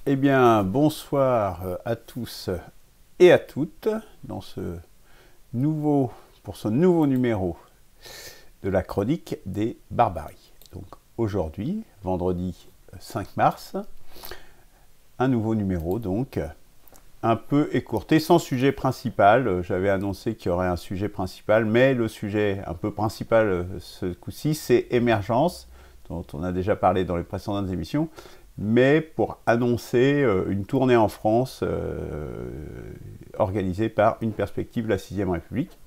Eh bien, bonsoir à tous et à toutes dans pour ce nouveau numéro de la chronique des barbaries. Donc aujourd'hui, vendredi 5 mars, un nouveau numéro donc un peu écourté, sans sujet principal. J'avais annoncé qu'il y aurait un sujet principal, mais le sujet un peu principal ce coup-ci, c'est Émergence, dont on a déjà parlé dans les précédentes émissions, mais pour annoncer une tournée en France organisée par Une Perspective, la 6ème République.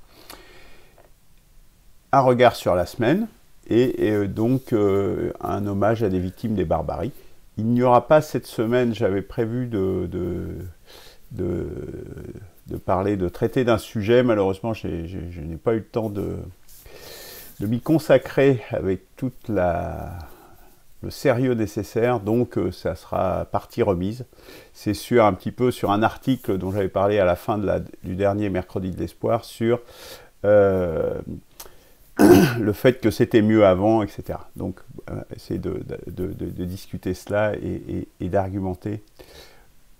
Un regard sur la semaine et donc un hommage à des victimes des barbaries. Il n'y aura pas cette semaine, j'avais prévu de parler, de traiter d'un sujet. Malheureusement, je n'ai pas eu le temps de m'y consacrer avec toute le sérieux nécessaire, donc ça sera partie remise. C'est un petit peu sur un article dont j'avais parlé à la fin du dernier Mercredi de l'Espoir sur le fait que c'était mieux avant, etc. Donc, essayer de discuter cela et d'argumenter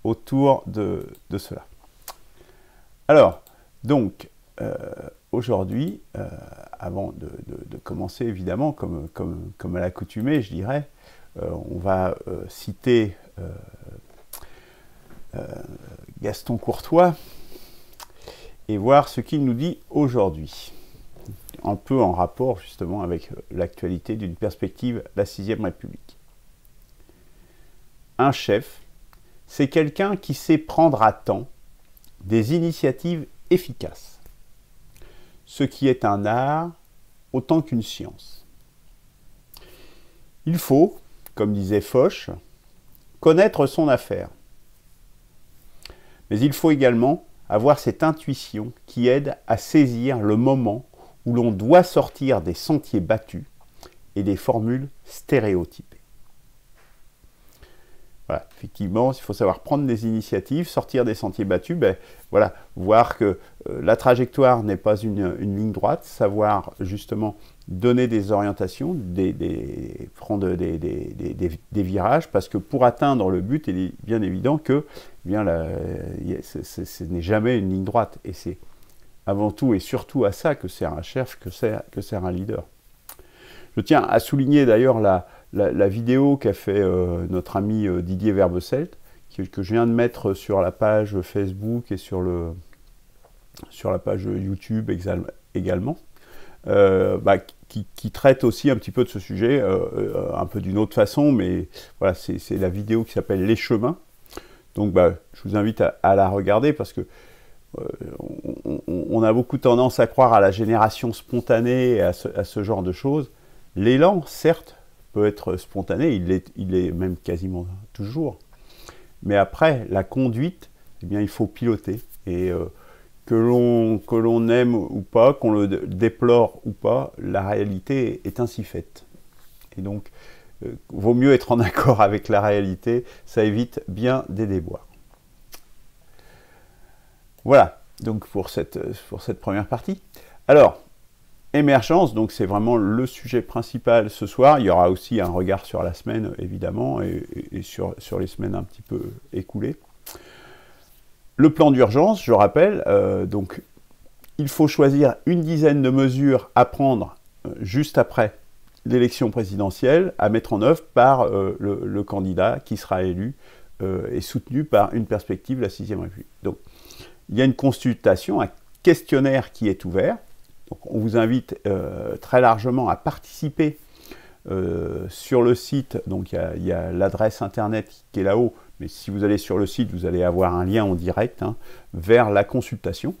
autour de cela. Alors, donc, aujourd'hui, avant de commencer, évidemment, comme à l'accoutumée, je dirais, on va citer Gaston Courtois et voir ce qu'il nous dit aujourd'hui. Un peu en rapport, justement, avec l'actualité d'une perspective, la 6ème République. Un chef, c'est quelqu'un qui sait prendre à temps des initiatives efficaces, ce qui est un art autant qu'une science. Il faut, comme disait Foch, connaître son affaire. Mais il faut également avoir cette intuition qui aide à saisir le moment où l'on doit sortir des sentiers battus et des formules stéréotypées. Voilà, effectivement, il faut savoir prendre des initiatives, sortir des sentiers battus, voilà, voir que la trajectoire n'est pas une ligne droite, savoir justement donner des orientations, prendre des virages, parce que pour atteindre le but, il est bien évident que ce n'est jamais une ligne droite. Et c'est avant tout et surtout à ça que sert un chef, que sert un leader. Je tiens à souligner d'ailleurs la vidéo qu'a fait notre ami Didier Verbecelt, que je viens de mettre sur la page Facebook et sur la page YouTube également, qui traite aussi un petit peu de ce sujet, un peu d'une autre façon, mais voilà, c'est la vidéo qui s'appelle Les Chemins. Donc je vous invite à la regarder parce que on a beaucoup tendance à croire à la génération spontanée et à ce genre de choses. L'élan, certes, peut être spontané, il est même quasiment toujours. Mais après, la conduite, eh bien, il faut piloter. Et que l'on aime ou pas, qu'on le déplore ou pas, la réalité est ainsi faite. Et donc, vaut mieux être en accord avec la réalité, ça évite bien des déboires. Voilà, donc pour cette première partie. Alors, Émergence, donc c'est vraiment le sujet principal ce soir. Il y aura aussi un regard sur la semaine, évidemment, et sur les semaines un petit peu écoulées. Le plan d'urgence, je rappelle, donc il faut choisir une dizaine de mesures à prendre juste après l'élection présidentielle, à mettre en œuvre par le candidat qui sera élu et soutenu par Une Perspective, la 6ème République. Donc, il y a une consultation, un questionnaire qui est ouvert. Donc, on vous invite très largement à participer sur le site. Donc il y a l'adresse internet qui est là-haut, mais si vous allez sur le site, vous allez avoir un lien en direct vers la consultation.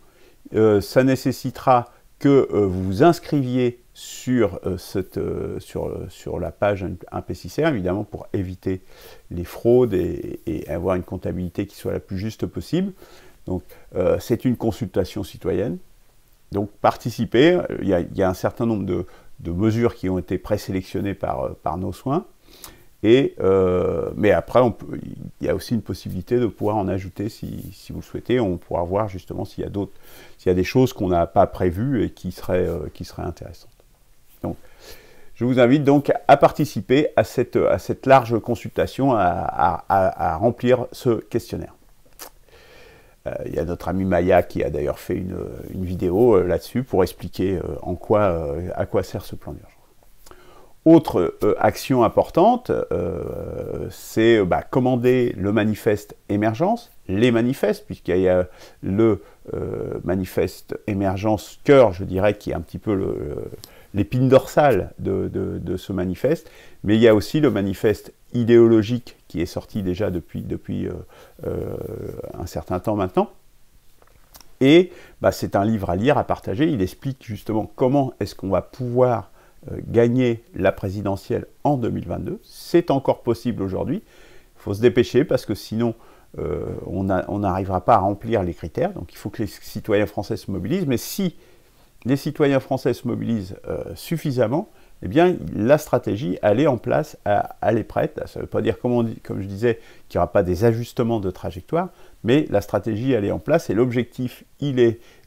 Ça nécessitera que vous vous inscriviez sur la page Un PCCR, évidemment, pour éviter les fraudes et avoir une comptabilité qui soit la plus juste possible. Donc c'est une consultation citoyenne. Donc participez, il y a un certain nombre de mesures qui ont été présélectionnées par nos soins, mais après il y a aussi une possibilité de pouvoir en ajouter si vous le souhaitez. On pourra voir justement s'il y a des choses qu'on n'a pas prévues et qui seraient intéressantes. Donc Je vous invite donc à participer à cette large consultation, à remplir ce questionnaire. Il y a notre ami Maya qui a d'ailleurs fait une vidéo là-dessus pour expliquer à quoi sert ce plan d'urgence. Autre action importante, c'est commander le manifeste émergence, les manifestes, puisqu'il y a le manifeste émergence cœur, je dirais, qui est un petit peu l'épine dorsale de ce manifeste, mais il y a aussi le manifeste idéologique qui est sorti déjà depuis un certain temps maintenant. Et c'est un livre à lire, à partager. Il explique justement comment est-ce qu'on va pouvoir gagner la présidentielle en 2022. C'est encore possible aujourd'hui. Il faut se dépêcher parce que sinon on n'arrivera pas à remplir les critères. Donc il faut que les citoyens français se mobilisent. Mais si les citoyens français se mobilisent suffisamment, eh bien la stratégie, elle est en place, elle est prête. Ça ne veut pas dire, comme je disais, qu'il n'y aura pas des ajustements de trajectoire, mais la stratégie, elle est en place et l'objectif, et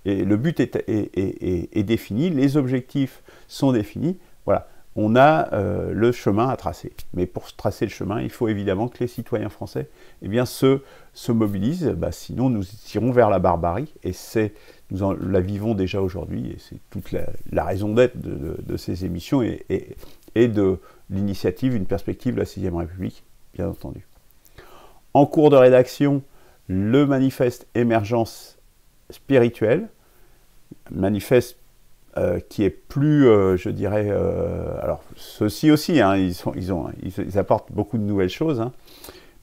le but est défini, les objectifs sont définis. Voilà, on a le chemin à tracer. Mais pour tracer le chemin, il faut évidemment que les citoyens français se mobilisent, sinon nous irons vers la barbarie, et nous la vivons déjà aujourd'hui, et c'est toute la raison d'être de ces émissions et de l'initiative Une perspective de la 6ème République, bien entendu. En cours de rédaction, le manifeste émergence spirituelle, manifeste qui est plus, je dirais, alors ceux-ci aussi, hein, ils apportent beaucoup de nouvelles choses, hein,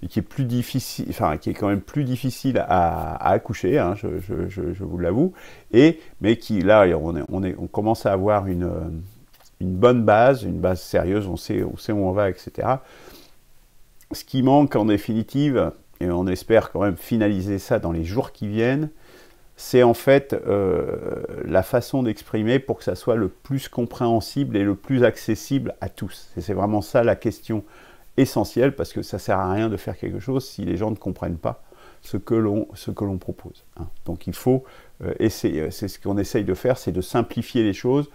mais qui est plus difficile, enfin qui est quand même plus difficile à accoucher, hein, je vous l'avoue, mais qui là on commence à avoir une bonne base, une base sérieuse, on sait où on va, etc. Ce qui manque en définitive, et on espère quand même finaliser ça dans les jours qui viennent, c'est en fait la façon d'exprimer pour que ça soit le plus compréhensible et le plus accessible à tous. Et c'est vraiment ça la question essentielle, parce que ça ne sert à rien de faire quelque chose si les gens ne comprennent pas ce que l'on propose. Hein. Donc il faut essayer, c'est ce qu'on essaye de faire, c'est de simplifier les choses,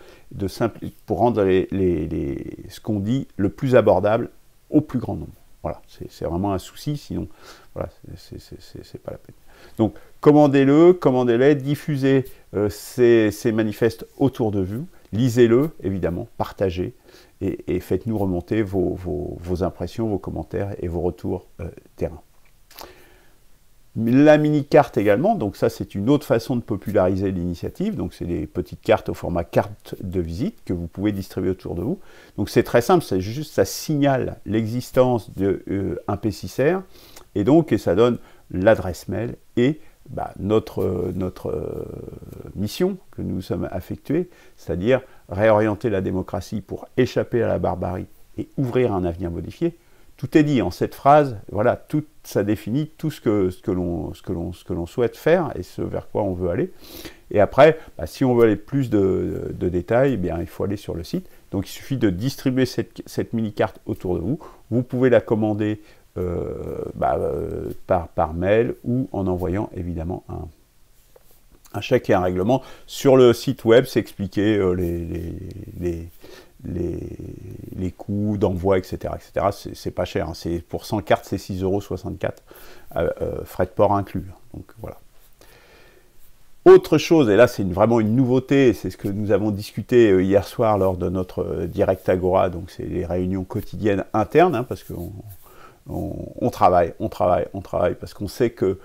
pour rendre ce qu'on dit le plus abordable au plus grand nombre. Voilà, c'est vraiment un souci, sinon, voilà, c'est pas la peine. Donc, commandez-les, diffusez ces manifestes autour de vous, lisez-le, évidemment, partagez, et faites-nous remonter vos impressions, vos commentaires et vos retours terrain. La mini-carte également, donc ça c'est une autre façon de populariser l'initiative, donc c'est des petites cartes au format carte de visite que vous pouvez distribuer autour de vous. Donc c'est très simple, c'est juste, ça signale l'existence d'un P6R, et ça donne l'adresse mail et notre mission que nous sommes affectués, c'est-à-dire réorienter la démocratie pour échapper à la barbarie et ouvrir un avenir modifié. Tout est dit en cette phrase, voilà, ça définit tout ce que l'on souhaite faire et ce vers quoi on veut aller. Et après, si on veut aller plus de détails, eh bien, il faut aller sur le site. Donc il suffit de distribuer cette mini-carte autour de vous. Vous pouvez la commander par mail ou en envoyant évidemment un chèque et un règlement. Sur le site web, c'est expliqué les coûts d'envoi, etc. C'est pas cher, hein. Pour 100 cartes, c'est 6,64 €, frais de port inclus. Donc voilà. Autre chose, et là c'est vraiment une nouveauté, c'est ce que nous avons discuté hier soir lors de notre Direct Agora, donc c'est les réunions quotidiennes internes, hein, parce qu'on travaille, parce qu'on sait que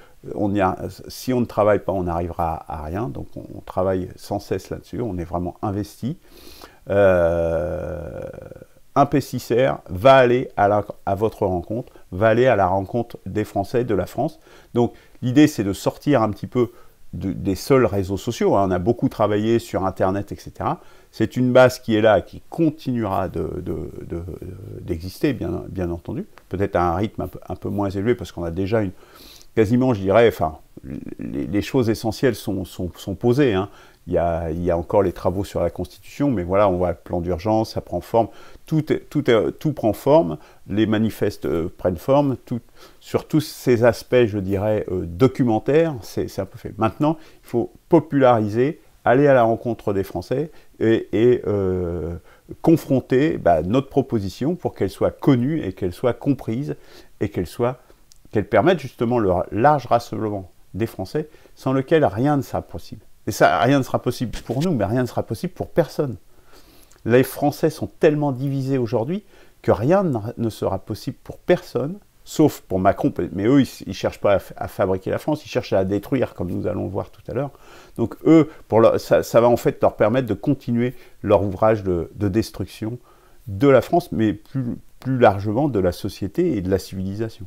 si on ne travaille pas, on n'arrivera à rien, donc on travaille sans cesse là-dessus, on est vraiment investi. Un P6R va aller à votre rencontre, va aller à la rencontre des Français, de la France. Donc l'idée c'est de sortir un petit peu des seuls réseaux sociaux, hein. On a beaucoup travaillé sur Internet, etc. C'est une base qui est là, qui continuera d'exister, bien entendu. Peut-être à un rythme un peu moins élevé, parce qu'on a déjà quasiment, je dirais, enfin, les choses essentielles sont posées, hein. Il y a encore les travaux sur la Constitution, mais voilà, on voit le plan d'urgence, ça prend forme, tout prend forme, les manifestes prennent forme, sur tous ces aspects, je dirais, documentaires, c'est un peu fait. Maintenant, il faut populariser, aller à la rencontre des Français et confronter notre proposition pour qu'elle soit connue et qu'elle soit comprise et qu'elle permette justement le large rassemblement des Français, sans lequel rien ne sera possible. Et ça, rien ne sera possible pour nous, mais rien ne sera possible pour personne. Les Français sont tellement divisés aujourd'hui que rien ne sera possible pour personne, sauf pour Macron, mais eux, ils ne cherchent pas à fabriquer la France, ils cherchent à la détruire, comme nous allons le voir tout à l'heure. Donc eux, ça va en fait leur permettre de continuer leur ouvrage de destruction de la France, mais plus largement de la société et de la civilisation.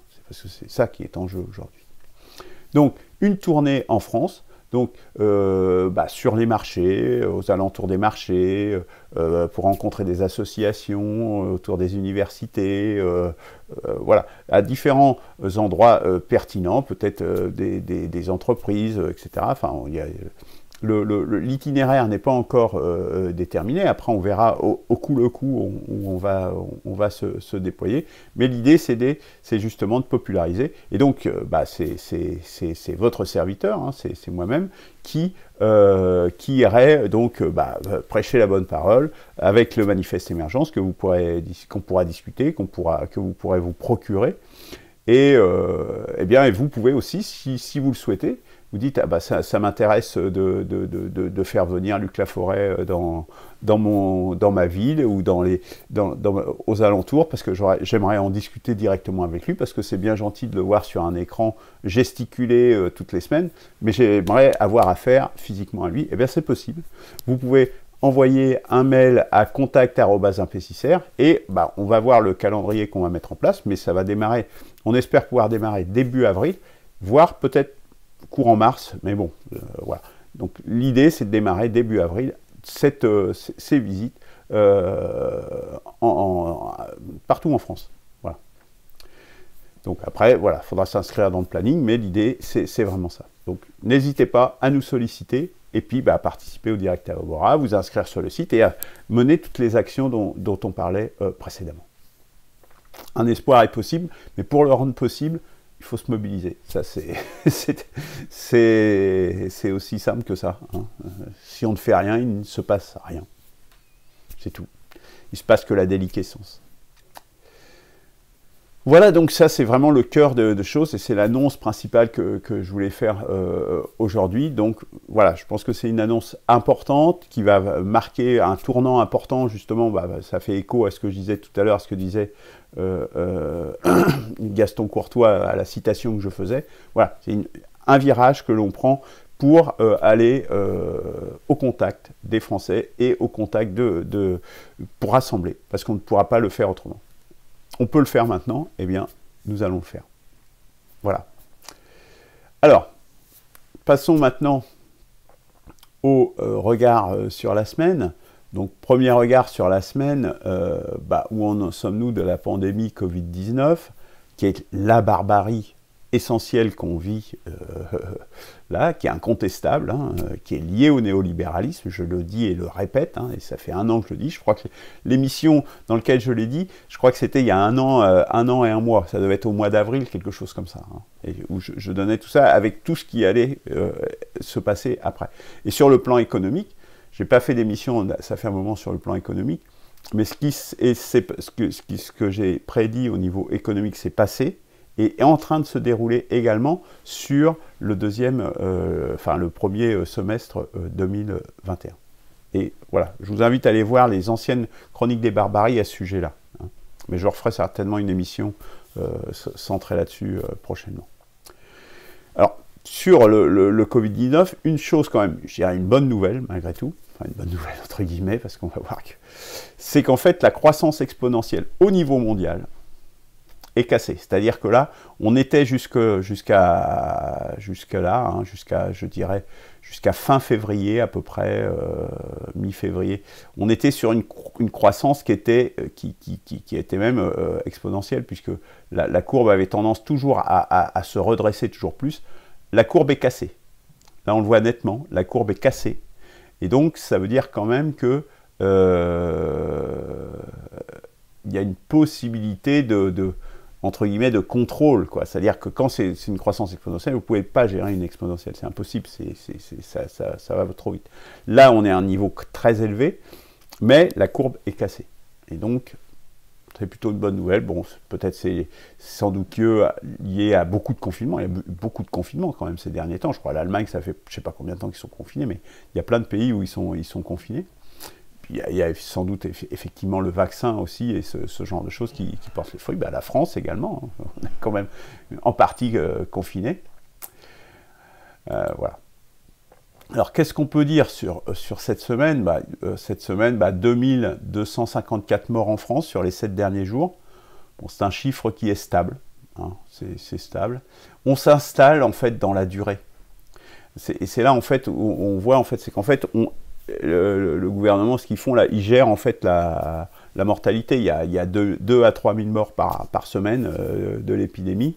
C'est parce que c'est ça qui est en jeu aujourd'hui. Donc, une tournée en France, donc sur les marchés, aux alentours des marchés, pour rencontrer des associations autour des universités, voilà, à différents endroits pertinents, peut-être des entreprises, etc. Enfin, l'itinéraire n'est pas encore déterminé. Après, on verra au coup le coup où on va se déployer. Mais l'idée, c'est justement de populariser. Et donc, c'est votre serviteur, hein, c'est moi-même, qui irait donc prêcher la bonne parole avec le manifeste émergence qu'on pourra discuter, que vous pourrez vous procurer. Et vous pouvez aussi, si vous le souhaitez, vous dites, ça m'intéresse de faire venir Luc Laforêt dans ma ville ou aux alentours, parce que j'aimerais en discuter directement avec lui, parce que c'est bien gentil de le voir sur un écran gesticuler toutes les semaines, mais j'aimerais avoir affaire physiquement à lui. Eh bien, c'est possible. Vous pouvez envoyer un mail à contact@1p6r et on va voir le calendrier qu'on va mettre en place, mais ça va démarrer, on espère pouvoir démarrer début avril, voire peut-être courant mars, mais bon, voilà. Donc l'idée, c'est de démarrer début avril ces visites partout en France. Voilà. Donc après, voilà, il faudra s'inscrire dans le planning, mais l'idée, c'est vraiment ça. Donc n'hésitez pas à nous solliciter et puis à participer au Direct à Agora, vous inscrire sur le site et à mener toutes les actions dont on parlait précédemment. Un espoir est possible, mais pour le rendre possible, il faut se mobiliser. Ça, c'est aussi simple que ça. Hein. Si on ne fait rien, il ne se passe rien. C'est tout. Il se passe que la déliquescence. Voilà, donc ça, c'est vraiment le cœur de choses et c'est l'annonce principale que je voulais faire aujourd'hui. Donc voilà, je pense que c'est une annonce importante qui va marquer un tournant important, justement. Ça fait écho à ce que je disais tout à l'heure, à ce que disait Gaston Courtois à la citation que je faisais. Voilà, c'est un virage que l'on prend pour aller au contact des Français et au contact pour rassembler, parce qu'on ne pourra pas le faire autrement. On peut le faire maintenant, eh bien, nous allons le faire. Voilà. Alors, passons maintenant au regard sur la semaine. Donc, premier regard sur la semaine, où en sommes-nous de la pandémie Covid-19, qui est la barbarie essentielle qu'on vit là, qui est incontestable, hein, qui est liée au néolibéralisme, je le dis et le répète, hein, et ça fait 1 an que je le dis. Je crois que l'émission dans laquelle je l'ai dit, je crois que c'était il y a 1 an et 1 mois, ça devait être au mois d'avril, quelque chose comme ça, hein, et où je donnais tout ça avec tout ce qui allait se passer après. Et sur le plan économique, j'ai pas fait d'émission, ça fait un moment sur le plan économique, mais ce que j'ai prédit au niveau économique s'est passé, et est en train de se dérouler également sur le premier semestre 2021. Et voilà, je vous invite à aller voir les anciennes chroniques des barbaries à ce sujet-là. Hein. Mais je referai certainement une émission centrée là-dessus prochainement. Alors, sur le Covid-19, une chose quand même, je dirais une bonne nouvelle malgré tout, enfin une bonne nouvelle entre guillemets, parce qu'on va voir que c'est qu'en fait la croissance exponentielle au niveau mondial est cassée. C'est-à-dire que là, on était jusque-là, hein, jusqu'à fin février à peu près, mi-février, on était sur une croissance qui était même exponentielle, puisque la courbe avait tendance toujours à se redresser toujours plus. La courbe est cassée. Là, on le voit nettement, la courbe est cassée. Et donc, ça veut dire quand même que il y a une possibilité entre guillemets, de contrôle, quoi. C'est-à-dire que quand c'est une croissance exponentielle, vous ne pouvez pas gérer une exponentielle, c'est impossible, ça va trop vite. Là, on est à un niveau très élevé, mais la courbe est cassée. Et donc, c'est plutôt une bonne nouvelle. Bon, peut-être c'est sans doute lié à beaucoup de confinements. Il y a beaucoup de confinements quand même ces derniers temps. Je crois l'Allemagne, ça fait je ne sais pas combien de temps qu'ils sont confinés, mais il y a plein de pays où ils sont confinés. Puis il y a sans doute effectivement le vaccin aussi et ce genre de choses qui portent les fruits. La France également, hein. On est quand même en partie confinés. Voilà. Alors, qu'est-ce qu'on peut dire sur cette semaine? Cette semaine, 2254 morts en France sur les 7 derniers jours. Bon, c'est un chiffre qui est stable. Hein, c'est stable. On s'installe, en fait, dans la durée. Et c'est là, en fait, où on voit, en fait, c'est qu'en fait, le gouvernement, ce qu'ils font, là, ils gèrent, en fait, la mortalité. Il y a 2 à 3 000 morts par semaine de l'épidémie.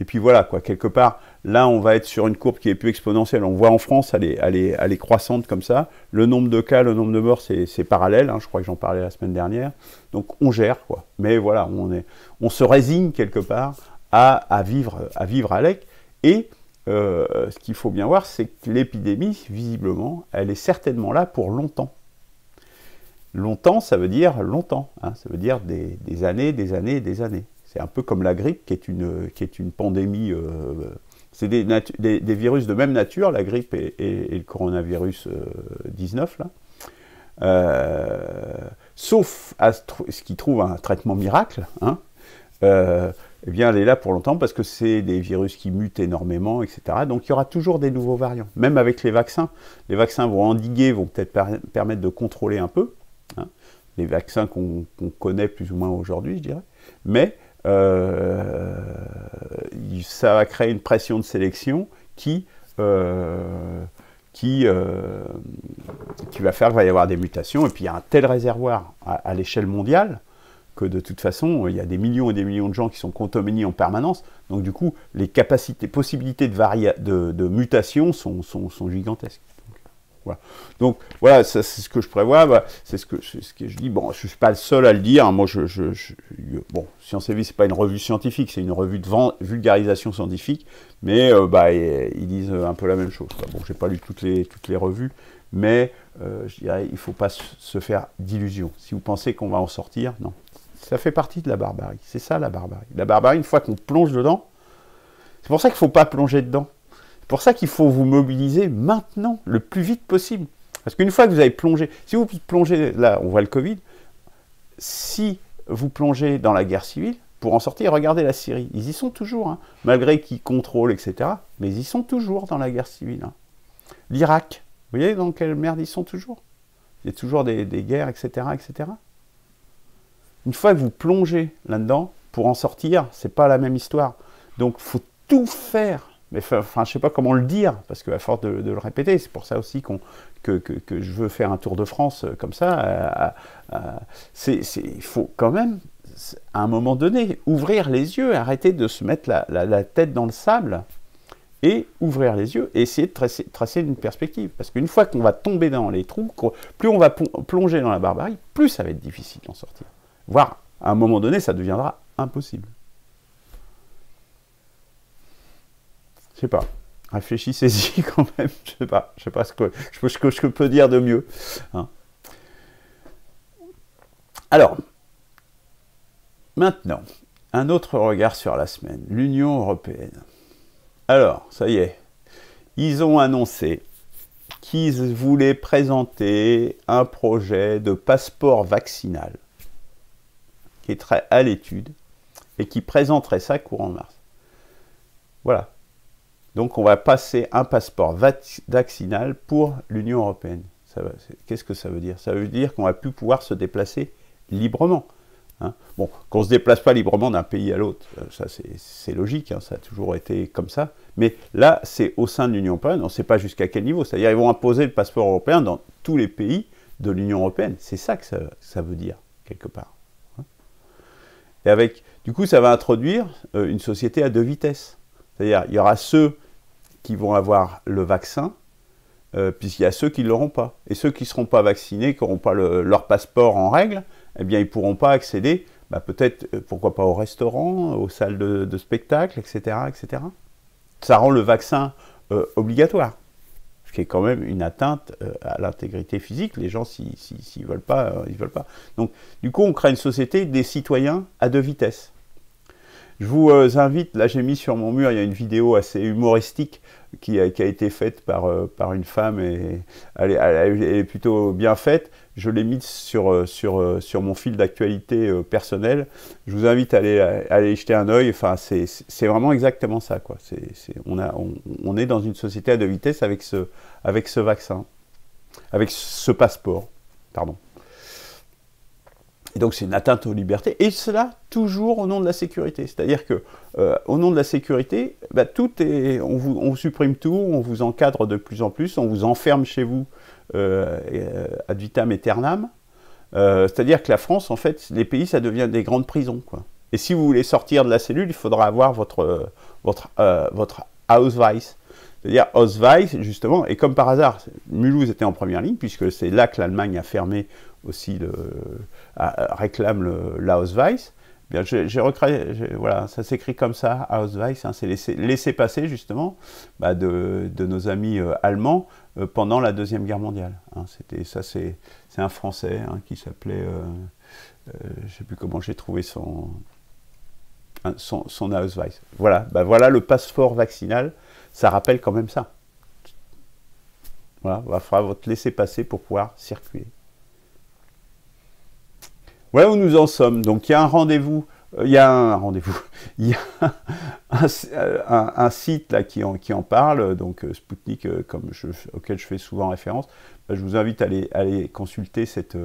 Et puis voilà, quoi, quelque part, là, on va être sur une courbe qui est plus exponentielle. On voit en France, elle est croissante comme ça. Le nombre de cas, le nombre de morts, c'est parallèle. Hein, je crois que j'en parlais la semaine dernière. Donc, on gère, quoi. Mais voilà, on se résigne quelque part à vivre avec. Et ce qu'il faut bien voir, c'est que l'épidémie, visiblement, elle est certainement là pour longtemps. Longtemps, ça veut dire longtemps. Hein, ça veut dire des années, des années et des années. C'est un peu comme la grippe, qui est une pandémie. C'est des virus de même nature, la grippe et le coronavirus 19, là. Sauf à ce qui trouve un traitement miracle, hein, eh bien, elle est là pour longtemps parce que c'est des virus qui mutent énormément, etc. Donc, il y aura toujours des nouveaux variants. Même avec les vaccins vont endiguer, vont peut-être permettre de contrôler un peu. Hein, les vaccins qu'on connaît plus ou moins aujourd'hui, je dirais. Mais ça va créer une pression de sélection qui va faire qu'il va y avoir des mutations, et puis il y a un tel réservoir à l'échelle mondiale que de toute façon, il y a des millions et des millions de gens qui sont contaminés en permanence, donc du coup, les possibilités de mutation sont gigantesques. Voilà. Donc voilà, c'est ce que je prévois, c'est ce que je dis. Bon, je ne suis pas le seul à le dire. Moi, bon, Science et Vie, c'est pas une revue scientifique, c'est une revue de vulgarisation scientifique, mais ils disent un peu la même chose. Bon, j'ai pas lu toutes les revues, mais je dirais, il ne faut pas se faire d'illusions. Si vous pensez qu'on va en sortir, non. Ça fait partie de la barbarie. C'est ça la barbarie. La barbarie, une fois qu'on plonge dedans, c'est pour ça qu'il ne faut pas plonger dedans. C'est pour ça qu'il faut vous mobiliser maintenant, le plus vite possible. Parce qu'une fois que vous avez plongé, si vous plongez, là on voit le Covid, si vous plongez dans la guerre civile, pour en sortir, regardez la Syrie, ils y sont toujours, hein, malgré qu'ils contrôlent, etc. Mais ils y sont toujours dans la guerre civile. Hein. L'Irak, vous voyez dans quelle merde ils sont toujours? Il y a toujours des guerres, etc., etc. Une fois que vous plongez là-dedans, pour en sortir, c'est pas la même histoire. Donc il faut tout faire. Mais enfin, je sais pas comment le dire, parce qu'à force de le répéter, c'est pour ça aussi que je veux faire un tour de France comme ça. Il faut quand même, à un moment donné, ouvrir les yeux, arrêter de se mettre la tête dans le sable, et ouvrir les yeux, et essayer de tracer une perspective. Parce qu'une fois qu'on va tomber dans les trous, plus on va plonger dans la barbarie, plus ça va être difficile d'en sortir. Voire, à un moment donné, ça deviendra impossible. Je sais pas, réfléchissez-y quand même, je sais pas ce que je peux dire de mieux. Hein. Alors, maintenant, un autre regard sur la semaine, l'Union européenne. Alors, ça y est, ils ont annoncé qu'ils voulaient présenter un projet de passeport vaccinal qui est très à l'étude et qui présenterait ça courant mars. Voilà. Donc on va passer un passeport vaccinal pour l'Union européenne. Qu'est-ce que ça veut dire? Ça veut dire qu'on va plus pouvoir se déplacer librement. Hein. Bon, qu'on ne se déplace pas librement d'un pays à l'autre, ça c'est logique, hein, ça a toujours été comme ça. Mais là, c'est au sein de l'Union européenne, on ne sait pas jusqu'à quel niveau. C'est-à-dire qu'ils vont imposer le passeport européen dans tous les pays de l'Union européenne. C'est ça que ça veut dire, quelque part. Hein. Et du coup, ça va introduire une société à deux vitesses. C'est-à-dire, il y aura ceux qui vont avoir le vaccin, puisqu'il y a ceux qui ne l'auront pas. Et ceux qui ne seront pas vaccinés, qui n'auront pas leur passeport en règle, eh bien, ils ne pourront pas accéder, peut-être, pourquoi pas au restaurant, aux salles de spectacle, etc., etc. Ça rend le vaccin obligatoire. ce qui est quand même une atteinte à l'intégrité physique. Les gens, s'ils veulent pas, ils veulent pas. Donc, du coup, on crée une société des citoyens à deux vitesses. Je vous invite, là j'ai mis sur mon mur, il y a une vidéo assez humoristique qui a été faite par une femme, et elle est plutôt bien faite. Je l'ai mise sur mon fil d'actualité personnel. Je vous invite à aller jeter un œil. Enfin, c'est vraiment exactement ça, quoi. On est dans une société à deux vitesses avec ce vaccin, avec ce passeport, pardon. Et donc c'est une atteinte aux libertés, et cela toujours au nom de la sécurité. C'est-à-dire que au nom de la sécurité, bah, on vous supprime tout, on vous encadre de plus en plus, on vous enferme chez vous ad vitam aeternam. C'est-à-dire que la France, en fait, les pays, ça devient des grandes prisons, quoi. Et si vous voulez sortir de la cellule, il faudra avoir votre Ausweis. C'est-à-dire Ausweis, justement, et comme par hasard, Mulhouse était en première ligne, puisque c'est là que l'Allemagne a fermé aussi, réclame l'Ausweis. Bien, voilà, ça s'écrit comme ça, Ausweis, hein, c'est laisser passer, justement, bah, de nos amis allemands pendant la Deuxième Guerre mondiale. Hein. C'est un Français, hein, qui s'appelait, je ne sais plus comment j'ai trouvé son Ausweis. Voilà, bah, voilà le passeport vaccinal. Ça rappelle quand même ça. Voilà, il va falloir votre laisser-passer pour pouvoir circuler. Voilà où nous en sommes. Donc il y a un rendez-vous, il y a un site là qui en parle, donc Sputnik, auquel je fais souvent référence. Je vous invite à aller consulter cette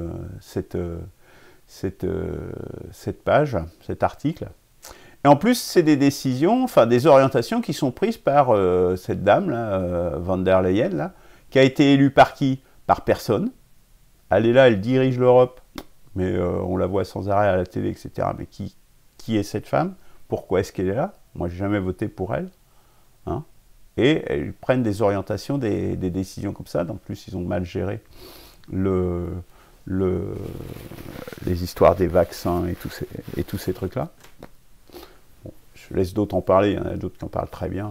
page, cet article. Et en plus, c'est des décisions, enfin des orientations qui sont prises par cette dame, là, Van der Leyen, là, qui a été élue par qui? Par personne. Elle est là, elle dirige l'Europe, mais on la voit sans arrêt à la télé, etc. Mais qui est cette femme? Pourquoi est-ce qu'elle est là? Moi, j'ai jamais voté pour elle. Hein, et elles prennent des orientations, des décisions comme ça. En plus, ils ont mal géré les histoires des vaccins et tous ces trucs-là. Je laisse d'autres en parler, il y en a d'autres qui en parlent très bien.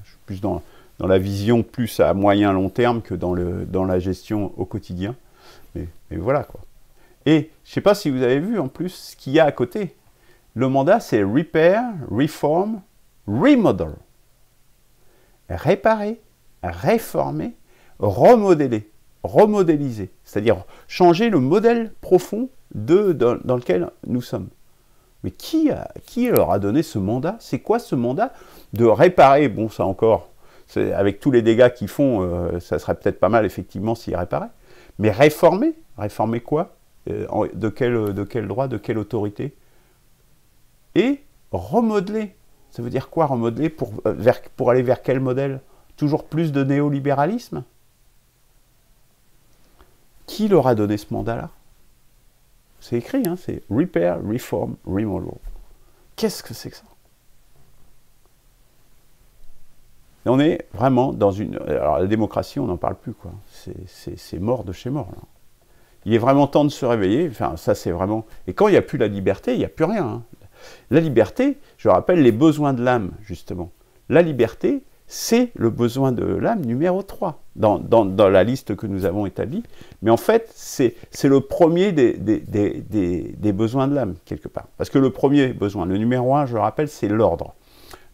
Je suis plus dans la vision plus à moyen long terme que dans la gestion au quotidien. Mais voilà, quoi. Et je ne sais pas si vous avez vu en plus ce qu'il y a à côté. Le mandat, c'est Repair, Reform, Remodel. Réparer, réformer, remodeler, remodéliser. C'est-à-dire changer le modèle profond dans lequel nous sommes. Mais qui leur a donné ce mandat? C'est quoi ce mandat de réparer? Bon, ça encore, avec tous les dégâts qu'ils font, ça serait peut-être pas mal, effectivement, s'ils réparaient. Mais réformer? Réformer quoi? De quel droit? De quelle autorité? Et remodeler. Ça veut dire quoi, remodeler? Pour aller vers quel modèle? Toujours plus de néolibéralisme? Qui leur a donné ce mandat-là? C'est écrit, hein, c'est Repair, Reform, Remodel. Qu'est-ce que c'est que ça? Et on est vraiment dans une... Alors la démocratie, on n'en parle plus, quoi. C'est mort de chez mort, là. Il est vraiment temps de se réveiller. Enfin, ça, c'est vraiment... Et quand il n'y a plus la liberté, il n'y a plus rien. Hein. La liberté, je rappelle les besoins de l'âme, justement. La liberté, c'est le besoin de l'âme numéro 3 dans la liste que nous avons établie. Mais en fait, c'est le premier des besoins de l'âme, quelque part. Parce que le premier besoin, le numéro 1, je le rappelle, c'est l'ordre.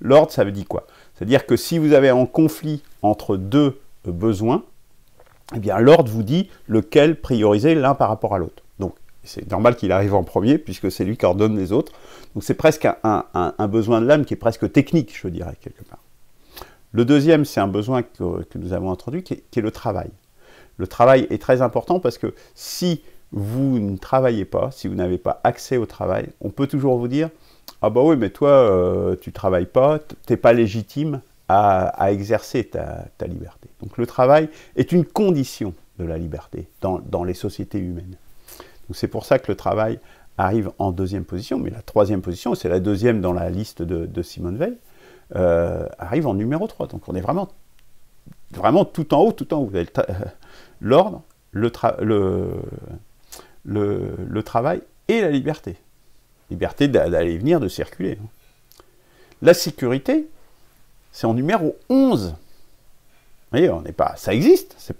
L'ordre, ça veut dire quoi? C'est-à-dire que si vous avez un conflit entre deux besoins, eh bien l'ordre vous dit lequel prioriser l'un par rapport à l'autre. Donc c'est normal qu'il arrive en premier, puisque c'est lui qui ordonne les autres. Donc c'est presque un besoin de l'âme qui est presque technique, je dirais, quelque part. Le deuxième, c'est un besoin que nous avons introduit, qui est le travail. Le travail est très important parce que si vous ne travaillez pas, si vous n'avez pas accès au travail, on peut toujours vous dire « Ah bah oui, mais toi, tu ne travailles pas, tu n'es pas légitime à exercer ta liberté. » Donc le travail est une condition de la liberté dans les sociétés humaines. Donc c'est pour ça que le travail arrive en deuxième position, mais la troisième position, c'est la deuxième dans la liste de Simone Veil, arrive en numéro 3. Donc on est vraiment tout en haut, tout en haut. L'ordre, le travail et la liberté. Liberté d'aller et venir, de circuler. La sécurité, c'est en numéro 11. Vous voyez, on n'est pas, ça existe, c'est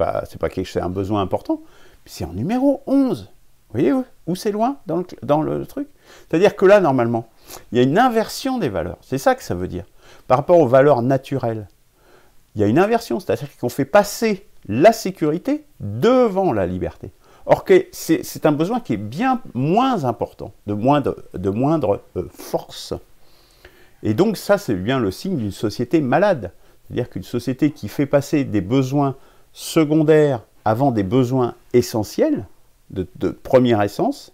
un besoin important, mais c'est en numéro 11. Vous voyez où c'est loin dans le truc? C'est-à-dire que là, normalement, il y a une inversion des valeurs. C'est ça que ça veut dire. Par rapport aux valeurs naturelles, il y a une inversion, c'est-à-dire qu'on fait passer la sécurité devant la liberté. Or, c'est un besoin qui est bien moins important, de moindre force. Et donc, ça, c'est bien le signe d'une société malade. C'est-à-dire qu'une société qui fait passer des besoins secondaires avant des besoins essentiels, de première essence,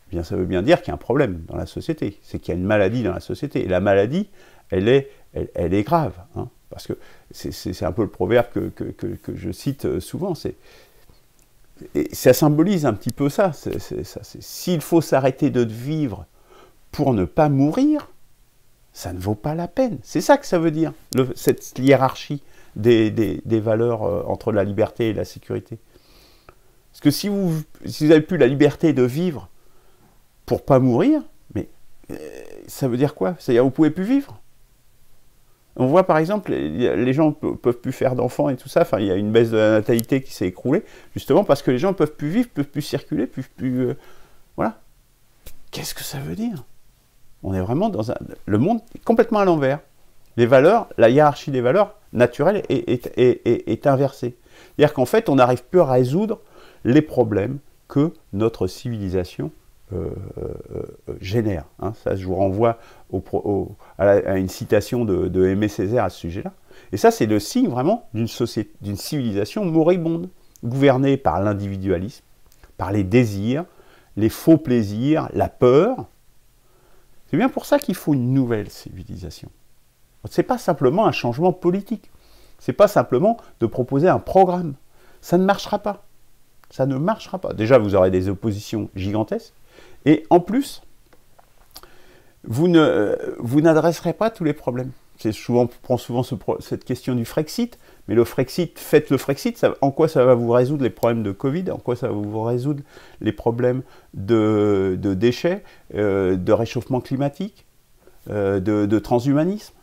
eh bien, ça veut bien dire qu'il y a un problème dans la société. C'est qu'il y a une maladie dans la société. Et la maladie, elle est grave. Hein, parce que c'est un peu le proverbe que je cite souvent. Et ça symbolise un petit peu ça. S'il faut s'arrêter de vivre pour ne pas mourir, ça ne vaut pas la peine. C'est ça que ça veut dire, cette hiérarchie des valeurs entre la liberté et la sécurité. Parce que si vous avez plus la liberté de vivre pour pas mourir, mais ça veut dire quoi? C'est-à-dire que vous ne pouvez plus vivre. On voit par exemple, les gens ne peuvent plus faire d'enfants et tout ça. Enfin, il y a une baisse de la natalité qui s'est écroulée, justement parce que les gens ne peuvent plus vivre, ne peuvent plus circuler, voilà. Qu'est-ce que ça veut dire? On est vraiment dans le monde est complètement à l'envers. Les valeurs, la hiérarchie des valeurs naturelles est inversée. C'est-à-dire qu'en fait, on n'arrive plus à résoudre les problèmes que notre civilisation génère. Hein. Ça, je vous renvoie à une citation de Aimé Césaire à ce sujet-là. Et ça, c'est le signe vraiment d'une civilisation moribonde, gouvernée par l'individualisme, par les désirs, les faux plaisirs, la peur. C'est bien pour ça qu'il faut une nouvelle civilisation. Ce n'est pas simplement un changement politique. Ce n'est pas simplement de proposer un programme. Ça ne marchera pas. Ça ne marchera pas. Déjà, vous aurez des oppositions gigantesques. Et en plus, vous n'adresserez pas tous les problèmes. On prend souvent cette question du Frexit, mais le Frexit, faites le Frexit, en quoi ça va vous résoudre les problèmes de Covid, en quoi ça va vous résoudre les problèmes de déchets, de réchauffement climatique, de transhumanisme?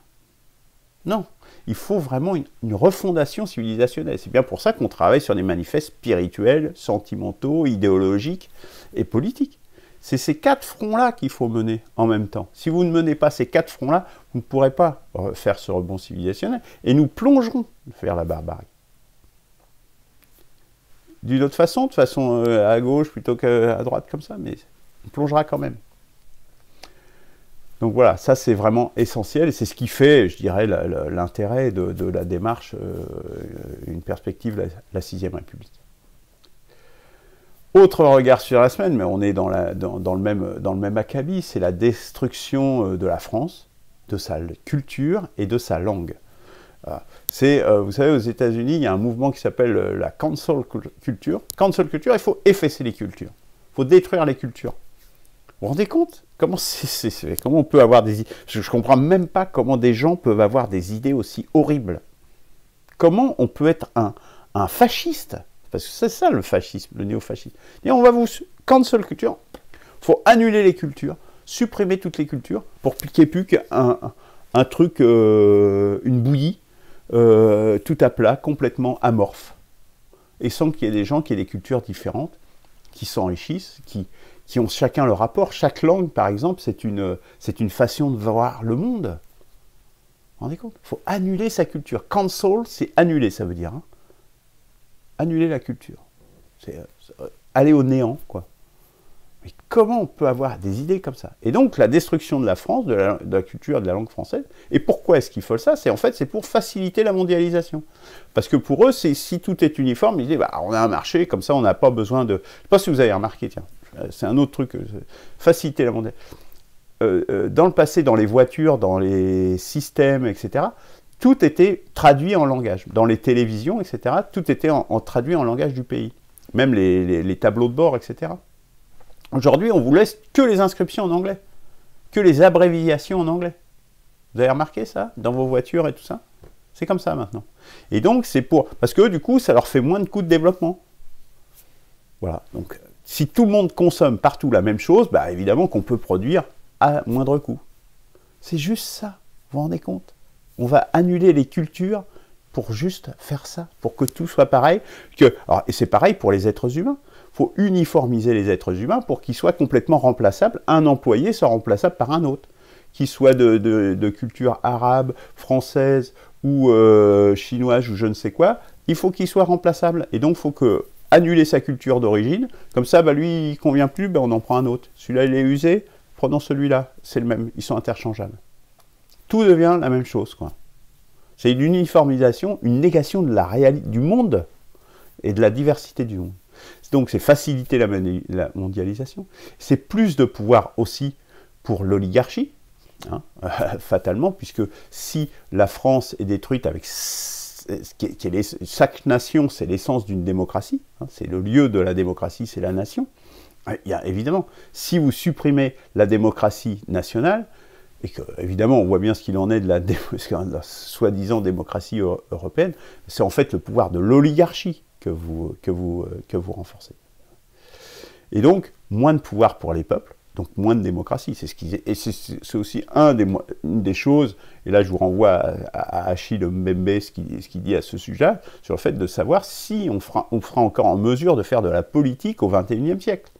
Non, il faut vraiment une refondation civilisationnelle. C'est bien pour ça qu'on travaille sur des manifestes spirituels, sentimentaux, idéologiques et politiques. C'est ces 4 fronts-là qu'il faut mener en même temps. Si vous ne menez pas ces 4 fronts-là, vous ne pourrez pas faire ce rebond civilisationnel et nous plongerons vers la barbarie. D'une autre façon, de façon à gauche plutôt qu'à droite comme ça, mais on plongera quand même. Donc voilà, ça c'est vraiment essentiel et c'est ce qui fait, je dirais, l'intérêt de la démarche, une perspective de la 6e République. Autre regard sur la semaine, mais on est dans le même acabit, c'est la destruction de la France, de sa culture et de sa langue. Vous savez, aux États-Unis, il y a un mouvement qui s'appelle la cancel culture. Cancel culture, il faut effacer les cultures. Il faut détruire les cultures. Vous vous rendez compte? Comment on peut avoir des idées? Je ne comprends même pas comment des gens peuvent avoir des idées aussi horribles. Comment on peut être un fasciste? Parce que c'est ça le fascisme, le néofascisme. Et on va vous cancel culture. Il faut annuler les cultures, supprimer toutes les cultures pour qu'il n'y ait plus qu'un truc, une bouillie, tout à plat, complètement amorphe. Et sans qu'il y ait des gens qui aient des cultures différentes, qui s'enrichissent, qui ont chacun leur rapport. Chaque langue, par exemple, c'est une façon de voir le monde. Vous vous rendez compte? Il faut annuler sa culture. Cancel, c'est annuler, ça veut dire. Hein. Annuler la culture. C'est aller au néant, quoi. Mais comment on peut avoir des idées comme ça? Et donc, la destruction de la France, de la culture et de la langue française. Et pourquoi est-ce qu'ils font ça? C'est pour faciliter la mondialisation. Parce que pour eux, si tout est uniforme, ils disent, on a un marché, comme ça, on n'a pas besoin de... Je ne sais pas si vous avez remarqué, tiens, c'est un autre truc, faciliter la mondialisation. Dans le passé, dans les voitures, dans les systèmes, etc., tout était traduit en langage. Dans les télévisions, etc., tout était traduit en langage du pays. Même les tableaux de bord, etc. Aujourd'hui, on vous laisse que les inscriptions en anglais, que les abréviations en anglais. Vous avez remarqué ça, dans vos voitures et tout ça? C'est comme ça maintenant. Et donc, c'est parce que du coup, ça leur fait moins de coûts de développement. Voilà. Donc, si tout le monde consomme partout la même chose, évidemment qu'on peut produire à moindre coût. C'est juste ça. Vous vous rendez compte? On va annuler les cultures pour juste faire ça, pour que tout soit pareil. Et c'est pareil pour les êtres humains. Il faut uniformiser les êtres humains pour qu'ils soient complètement remplaçables. Un employé soit remplaçable par un autre, qu'il soit de culture arabe, française ou chinoise ou je ne sais quoi. Il faut qu'il soit remplaçable. Et donc, il faut annuler sa culture d'origine. Comme ça, lui, il ne convient plus, on en prend un autre. Celui-là, il est usé, prenons celui-là. C'est le même, ils sont interchangeables. Tout devient la même chose, quoi. C'est une uniformisation, une négation de la réalité du monde et de la diversité du monde. Donc c'est faciliter la mondialisation. C'est plus de pouvoir aussi pour l'oligarchie, hein, fatalement, puisque si la France est détruite avec chaque nation, c'est l'essence d'une démocratie, hein, c'est le lieu de la démocratie, c'est la nation. Évidemment, si vous supprimez la démocratie nationale, et que, évidemment, on voit bien ce qu'il en est de la soi-disant démocratie européenne, c'est en fait le pouvoir de l'oligarchie que vous renforcez. Et donc, moins de pouvoir pour les peuples, donc moins de démocratie. C'est aussi une des choses, et là je vous renvoie à Achille Mbembe, ce qu'il dit à ce sujet, sur le fait de savoir si on sera encore en mesure de faire de la politique au XXIe siècle.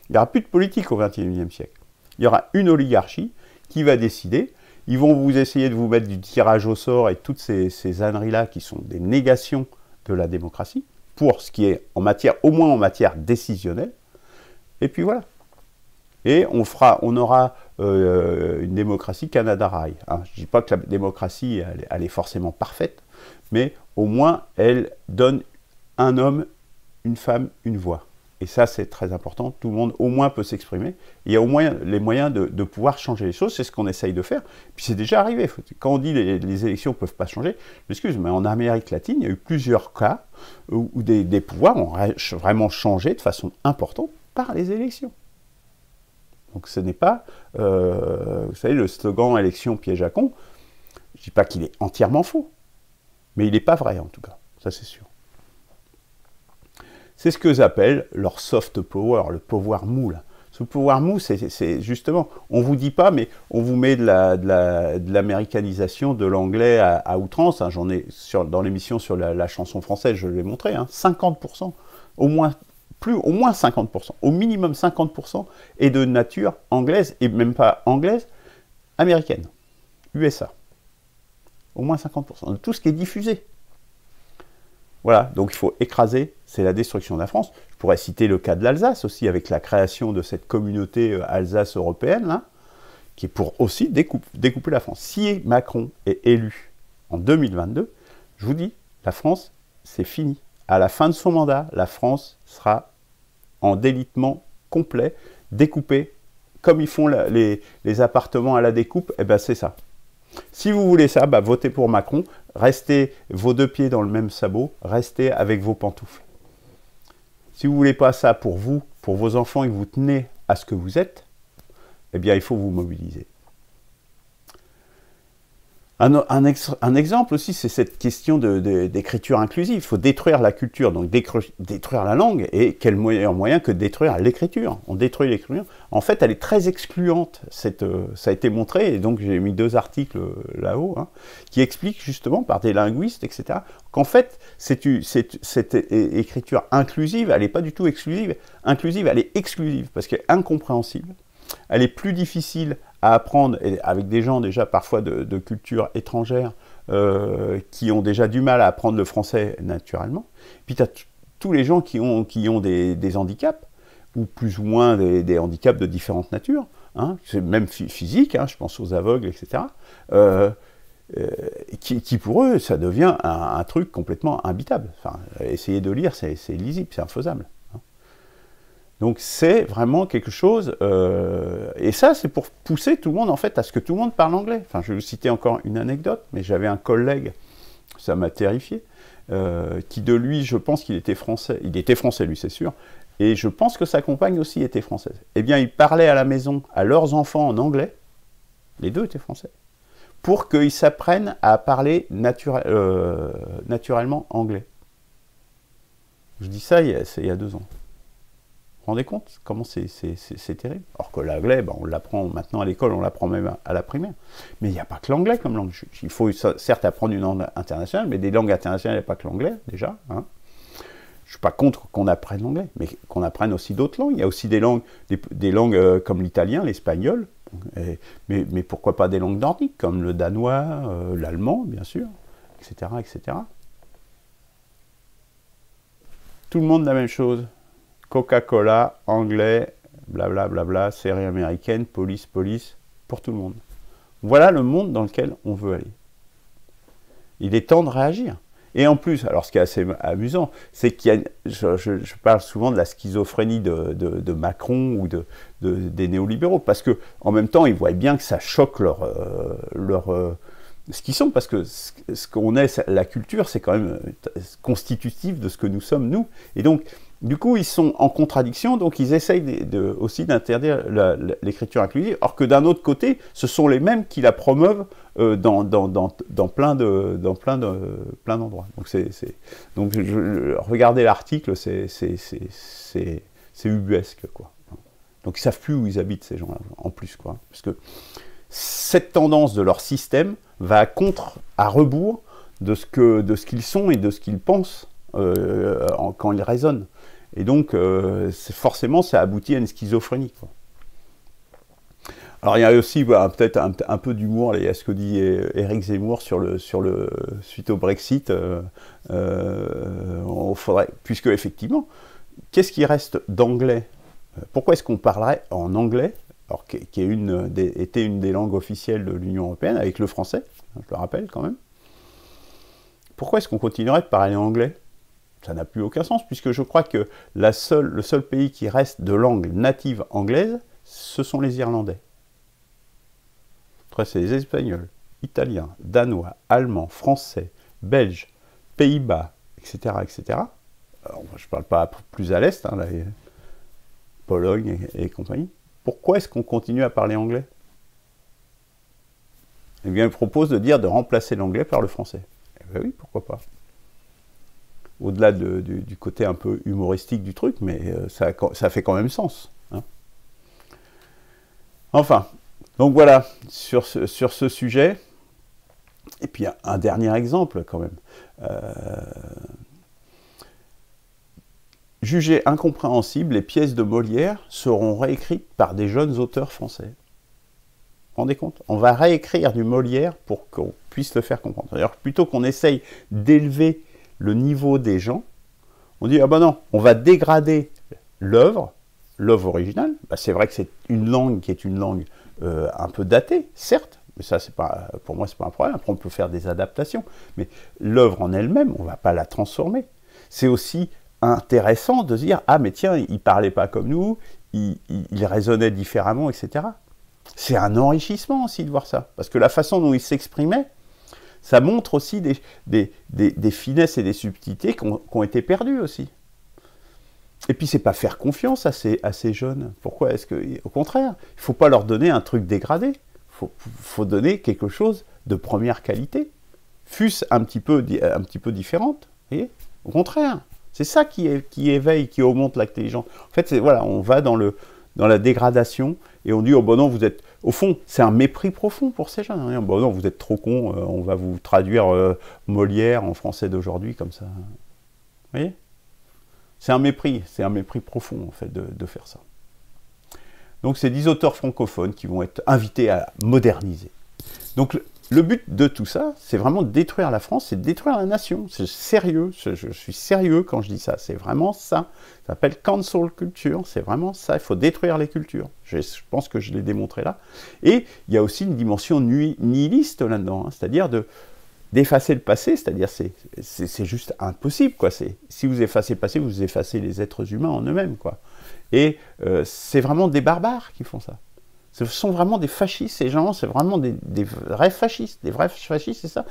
Il n'y aura plus de politique au XXIe siècle. Il y aura une oligarchie qui va décider. Ils vont vous essayer de vous mettre du tirage au sort et toutes ces âneries-là qui sont des négations de la démocratie, pour ce qui est au moins en matière décisionnelle. Et puis voilà. Et on aura une démocratie Canada-Rail. Hein. Je ne dis pas que la démocratie, elle est forcément parfaite, mais au moins, elle donne un homme, une femme, une voix. Et ça, c'est très important. Tout le monde, au moins, peut s'exprimer. Il y a au moins les moyens de pouvoir changer les choses. C'est ce qu'on essaye de faire. Puis c'est déjà arrivé. Quand on dit les élections ne peuvent pas changer, excuse, mais en Amérique latine, il y a eu plusieurs cas où des pouvoirs ont vraiment changé de façon importante par les élections. Donc ce n'est pas, vous savez, le slogan « élection piège à con », je ne dis pas qu'il est entièrement faux, mais il n'est pas vrai en tout cas, ça c'est sûr. C'est ce que j'appelle leur soft power, le pouvoir mou. Là. Ce pouvoir mou, c'est justement, on ne vous dit pas, mais on vous met de l'américanisation de l'anglais à outrance. Hein, j'en ai dans l'émission sur la chanson française, je l'ai montré, hein, 50%, au moins 50%, au minimum 50% est de nature anglaise, et même pas anglaise, américaine, USA. Au moins 50% de tout ce qui est diffusé. Voilà, donc il faut écraser, c'est la destruction de la France. Je pourrais citer le cas de l'Alsace aussi, avec la création de cette communauté Alsace européenne, là, qui est pour aussi découper la France. Si Macron est élu en 2022, je vous dis, la France, c'est fini. À la fin de son mandat, la France sera en délitement complet, découpée, comme ils font les appartements à la découpe, et ben c'est ça. Si vous voulez ça, votez pour Macron, restez vos deux pieds dans le même sabot, restez avec vos pantoufles. Si vous ne voulez pas ça pour vous, pour vos enfants, et que vous tenez à ce que vous êtes, eh bien il faut vous mobiliser. Un exemple aussi, c'est cette question d'écriture inclusive. Il faut détruire la culture, donc détruire la langue. Et quel moyen que de détruire l'écriture? On détruit l'écriture. En fait, elle est très excluante. Ça a été montré, et donc j'ai mis 2 articles là-haut, hein, qui expliquent justement par des linguistes, etc., qu'en fait, cette écriture inclusive, elle n'est pas du tout exclusive. Inclusive, elle est exclusive, parce qu'elle est incompréhensible. Elle est plus difficile à apprendre avec des gens déjà parfois de culture étrangère qui ont déjà du mal à apprendre le français naturellement. Puis tu as tous les gens qui ont des handicaps, ou plus ou moins des handicaps de différentes natures, hein, même physiques, hein, je pense aux aveugles, etc., qui pour eux, ça devient un truc complètement imbitable. Enfin, essayer de lire, c'est illisible, c'est infaisable. Donc c'est vraiment quelque chose, et ça c'est pour pousser tout le monde en fait à ce que tout le monde parle anglais. Enfin, je vais vous citer encore une anecdote, mais j'avais un collègue, ça m'a terrifié, qui de lui, je pense qu'il était français lui c'est sûr, et je pense que sa compagne aussi était française. Eh bien il parlait à la maison à leurs enfants en anglais, les deux étaient français, pour qu'ils s'apprennent à parler naturellement anglais. Je dis ça il y a 2 ans. Vous vous rendez compte comment c'est terrible? Alors que l'anglais, ben, on l'apprend maintenant à l'école, on l'apprend même à la primaire. Mais il n'y a pas que l'anglais comme langue. Il faut certes apprendre une langue internationale, mais des langues internationales, il n'y a pas que l'anglais, déjà. Hein. Je ne suis pas contre qu'on apprenne l'anglais, mais qu'on apprenne aussi d'autres langues. Il y a aussi des langues comme l'italien, l'espagnol, mais pourquoi pas des langues nordiques, comme le danois, l'allemand, bien sûr, etc., etc. Tout le monde la même chose. Coca-Cola, anglais, blablabla, bla bla, série américaine, police, pour tout le monde. Voilà le monde dans lequel on veut aller. Il est temps de réagir. Et en plus, alors ce qui est assez amusant, c'est qu'il y a, je parle souvent de la schizophrénie de Macron ou des néolibéraux, parce que en même temps, ils voient bien que ça choque ce qu'ils sont, parce que ce qu'on est, la culture, c'est quand même constitutif de ce que nous sommes, nous. Et donc, du coup, ils sont en contradiction, donc ils essayent aussi d'interdire l'écriture inclusive, alors que d'un autre côté, ce sont les mêmes qui la promeuvent dans plein d'endroits. Donc, regardez l'article, c'est ubuesque, quoi. Donc ils savent plus où ils habitent, ces gens-là, en plus, quoi. Parce que cette tendance de leur système va à rebours de ce qu'ils sont et de ce qu'ils pensent quand ils raisonnent. Et donc, forcément, ça aboutit à une schizophrénie, quoi. Alors, il y a aussi peut-être un peu d'humour, il y a ce que dit Éric Zemmour suite au Brexit. Puisque, effectivement, qu'est-ce qui reste d'anglais? Pourquoi est-ce qu'on parlerait en anglais, alors qui était une des langues officielles de l'Union européenne, avec le français, je le rappelle quand même? Pourquoi est-ce qu'on continuerait de parler anglais? Ça n'a plus aucun sens, puisque je crois que le seul pays qui reste de langue native anglaise, ce sont les Irlandais. Après, c'est les Espagnols, Italiens, Danois, Allemands, Français, Belges, Pays-Bas, etc., etc. Alors, je ne parle pas plus à l'Est, hein, Pologne et compagnie. Pourquoi est-ce qu'on continue à parler anglais? Eh bien, il propose de remplacer l'anglais par le français. Eh bien oui, pourquoi pas? Au-delà du côté un peu humoristique du truc, mais ça fait quand même sens. Hein. Enfin, donc voilà, sur ce sujet. Et puis un dernier exemple quand même. Jugées incompréhensibles, les pièces de Molière seront réécrites par des jeunes auteurs français. Vous vous rendez compte? On va réécrire du Molière pour qu'on puisse le faire comprendre. D'ailleurs, plutôt qu'on essaye d'élever le niveau des gens, on dit, ah ben non, on va dégrader l'œuvre originale. Ben, c'est vrai que c'est une langue qui est une langue un peu datée, certes, mais ça, pour moi, c'est pas un problème. Après, on peut faire des adaptations, mais l'œuvre en elle-même, on ne va pas la transformer. C'est aussi intéressant de se dire, ah mais tiens, il ne parlait pas comme nous, il raisonnait différemment, etc. C'est un enrichissement aussi de voir ça, parce que la façon dont il s'exprimait, ça montre aussi des finesses et des subtilités qui ont été perdues aussi. Et puis, c'est pas faire confiance à ces jeunes. Pourquoi est-ce que... Au contraire, il ne faut pas leur donner un truc dégradé. Il faut donner quelque chose de première qualité. Fût-ce un petit peu différente. Vous voyez? Au contraire. C'est ça qui éveille, qui augmente l'intelligence. En fait, voilà, on va dans la dégradation et on dit, oh bon non, vous êtes... Au fond, c'est un mépris profond pour ces jeunes. Hein. Bon non, vous êtes trop cons, on va vous traduire Molière en français d'aujourd'hui comme ça. Vous voyez? C'est un mépris profond en fait de faire ça. Donc c'est 10 auteurs francophones qui vont être invités à moderniser. Donc le but de tout ça, c'est vraiment de détruire la France, c'est de détruire la nation. C'est sérieux, je suis sérieux quand je dis ça, c'est vraiment ça. Ça s'appelle cancel culture, c'est vraiment ça, il faut détruire les cultures. Je pense que je l'ai démontré là. Et il y a aussi une dimension nihiliste là-dedans, hein, c'est-à-dire d'effacer le passé, c'est-à-dire c'est juste impossible, quoi. Si vous effacez le passé, vous effacez les êtres humains en eux-mêmes, quoi. Et c'est vraiment des barbares qui font ça. Ce sont vraiment des fascistes, ces gens, c'est vraiment des vrais fascistes, c'est ça.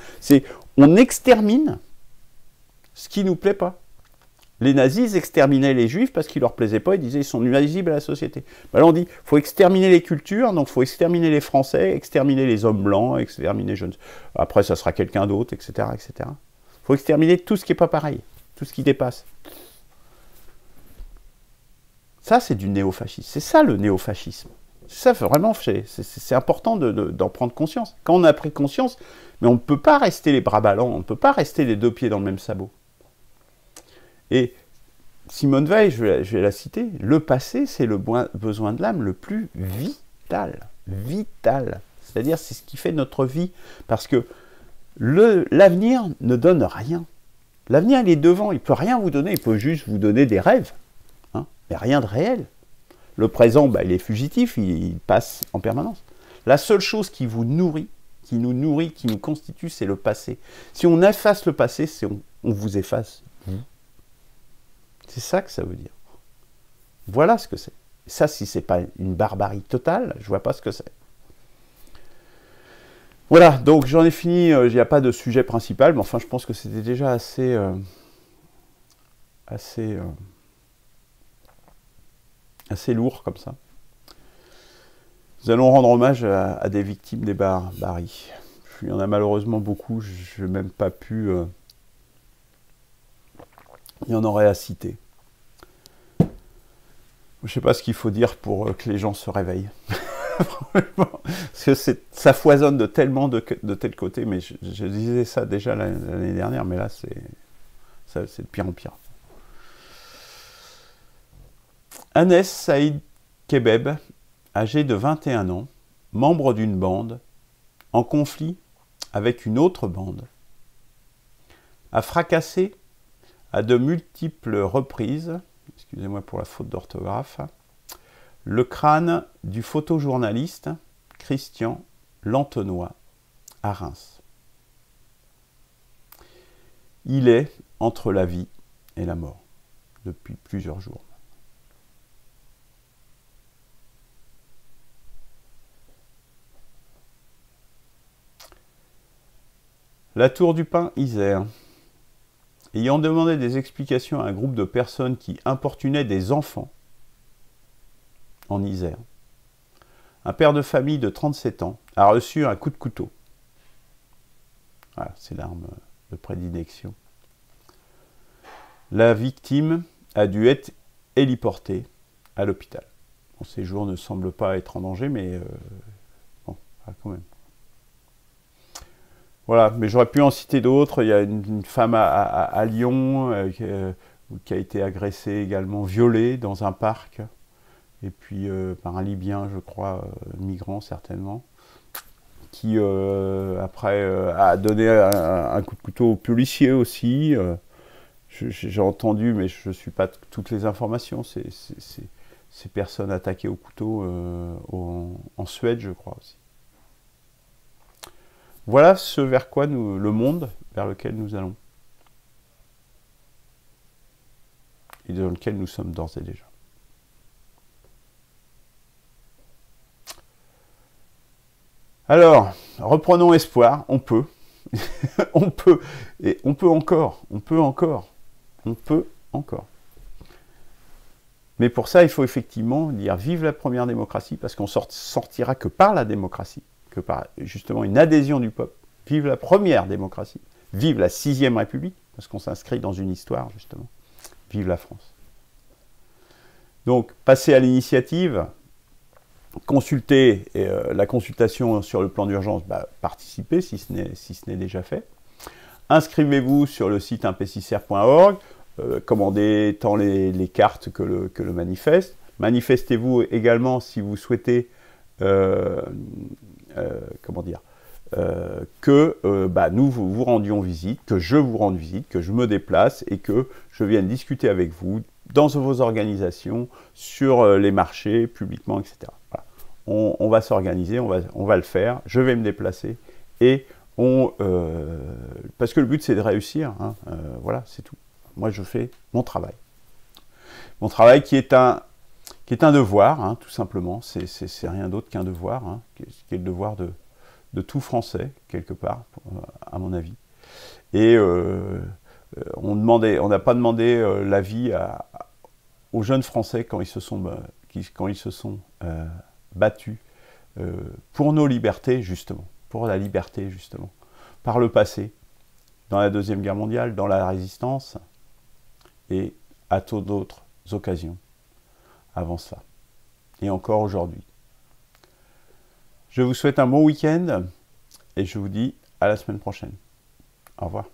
On extermine ce qui ne nous plaît pas. Les nazis exterminaient les juifs parce qu'ils ne leur plaisaient pas, ils disaient qu'ils sont nuisibles à la société. Ben là on dit, il faut exterminer les cultures, donc il faut exterminer les Français, exterminer les hommes blancs, exterminer jeunes. Après ça sera quelqu'un d'autre, etc., etc. Il faut exterminer tout ce qui n'est pas pareil, tout ce qui dépasse. Ça, c'est du néofascisme. C'est ça le néofascisme. Ça, vraiment, c'est important d'en prendre conscience. Quand on a pris conscience, mais on ne peut pas rester les bras ballants, on ne peut pas rester les deux pieds dans le même sabot. Et Simone Veil, je vais la citer, le passé, c'est le besoin de l'âme le plus vital. Vital. C'est-à-dire, c'est ce qui fait notre vie. Parce que l'avenir ne donne rien. L'avenir, il est devant, il ne peut rien vous donner, il peut juste vous donner des rêves. Hein, mais rien de réel. Le présent, il est fugitif, il passe en permanence. La seule chose qui vous nourrit, qui nous constitue, c'est le passé. Si on efface le passé, on vous efface. C'est ça que ça veut dire. Voilà ce que c'est. Ça, si ce n'est pas une barbarie totale, je ne vois pas ce que c'est. Voilà, donc j'en ai fini, il n'y a pas de sujet principal, mais enfin je pense que c'était déjà assez lourd comme ça. Nous allons rendre hommage à des victimes des barbaries. Il y en a malheureusement beaucoup, je n'ai même pas pu... il y en aurait à citer. Je ne sais pas ce qu'il faut dire pour que les gens se réveillent. Parce que ça foisonne de tel côté, mais je disais ça déjà l'année dernière, mais là c'est de pire en pire. Anes Saïd Kebeb, âgé de 21 ans, membre d'une bande, en conflit avec une autre bande, a fracassé à de multiples reprises, excusez-moi pour la faute d'orthographe, le crâne du photojournaliste Christian Lantenois à Reims. Il est entre la vie et la mort depuis plusieurs jours. La Tour du Pin Isère. Ayant demandé des explications à un groupe de personnes qui importunaient des enfants en Isère, un père de famille de 37 ans a reçu un coup de couteau. Voilà, c'est l'arme de prédilection. La victime a dû être héliportée à l'hôpital. Son séjour ne semble pas être en danger, mais bon, quand même. Voilà, mais j'aurais pu en citer d'autres. Il y a une femme à Lyon qui a été agressée également, violée dans un parc, et puis par un Libyen, je crois, migrant certainement, qui après a donné un coup de couteau aux policiers aussi. J'ai entendu, mais je ne suis pas toutes les informations, ces personnes attaquées au couteau en Suède, je crois aussi. Voilà ce vers quoi le monde vers lequel nous allons. Et dans lequel nous sommes d'ores et déjà. Alors, reprenons espoir, on peut. on peut. Et on peut encore. Mais pour ça, il faut effectivement dire vive la première démocratie, parce qu'on sortira que par la démocratie, que par justement une adhésion du peuple. Vive la première démocratie, vive la 6e République, parce qu'on s'inscrit dans une histoire, justement. Vive la France. Donc, passez à l'initiative, consultez, la consultation sur le plan d'urgence, participez si ce n'est déjà fait. Inscrivez-vous sur le site impécissère.org, commandez tant les cartes que le manifeste. Manifestez-vous également si vous souhaitez que nous vous rendions visite, que je vous rende visite, que je me déplace et que je vienne discuter avec vous dans vos organisations, sur les marchés, publiquement, etc. Voilà. On va s'organiser, on va le faire, je vais me déplacer et parce que le but c'est de réussir, hein, voilà, c'est tout. Moi je fais mon travail. Mon travail qui est un devoir, hein, tout simplement, c'est rien d'autre qu'un devoir, hein, qui est le devoir de tout Français, quelque part, à mon avis. Et on n'a pas demandé l'avis aux jeunes Français quand ils se sont battus pour nos libertés, justement, pour la liberté, justement, par le passé, dans la Deuxième Guerre mondiale, dans la Résistance, et à tant d'autres occasions. avant ça. Et encore aujourd'hui. Je vous souhaite un bon week-end et je vous dis à la semaine prochaine. Au revoir.